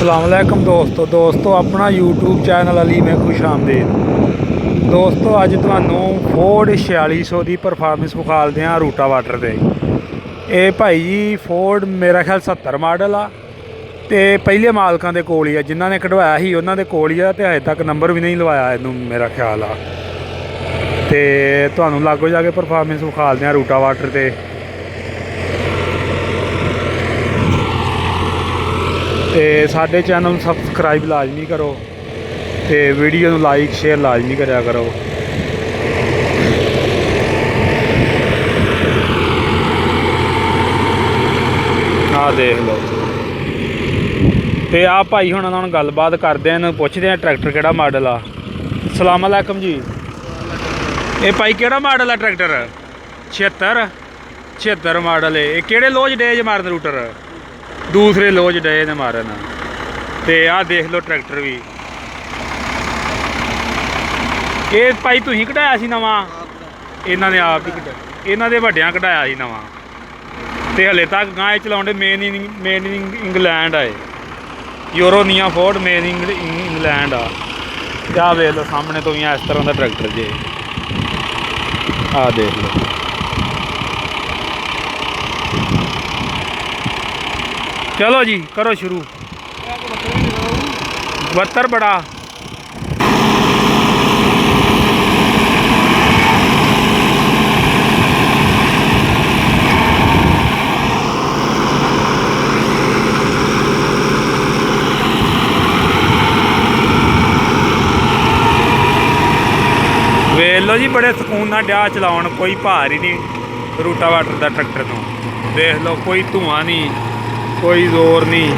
अस्सलामुअलैकुम दोस्तों अपना यूट्यूब चैनल अली में खुश आमदीद। दोस्तों अज तुहानू फोर्ड 4600 की परफॉर्मेंस विखालते हैं रूटावाटर से। ये भाई जी फोर्ड मेरा ख्याल 70 मॉडल आ ते पहले मालकों के कोल ही है, जिन्होंने कढ़वाया ही उन्होंने कोल ही है ते अजे तक नंबर भी नहीं लवाया इनू मेरा ख्याल आ। ते तुहानू लागो जाके परफॉर्मेंस विखालते हैं रूटावाटर से। तो साढ़े चैनल सबसक्राइब लाजमी करो तो वीडियो लाइक शेयर लाजमी करा करो। आ देख लो तो आप भाई हुणां नाल गलबात करते हैं, पुछते हैं ट्रैक्टर किहड़ा मॉडल आ। सलाम अलैकुम जी। ये भाई किहड़ा मॉडल आ ट्रैक्टर? 76 मॉडल है। ये किहड़े लोज डे ज मारन रूटर? दूसरे लोज डे ने मारन। तो आ देख लो ट्रैक्टर भी ये भाई तुसीं कढ़ाया सी नवां? इन्हां ने आप ही कढ़ाया, इन्हां दे वड्डियां कढ़ाया सी नवां ते हले तक गांह चलाउंदे। मेन इंग्लैंड आए यूरोनिया फोर्ड मेन इंग्लैंड आ। क्या देख लो सामने तो भी इस तरह का ट्रैक्टर जे आ देख लो। चलो जी करो शुरू। 72 बड़ा वेख लो जी, बड़े सुकून नाल डया चलाउण, कोई भार ही नहीं रूटावाटर का ट्रैक्टर तो। देख लो कोई धुआं नहीं, कोई जोर नहीं।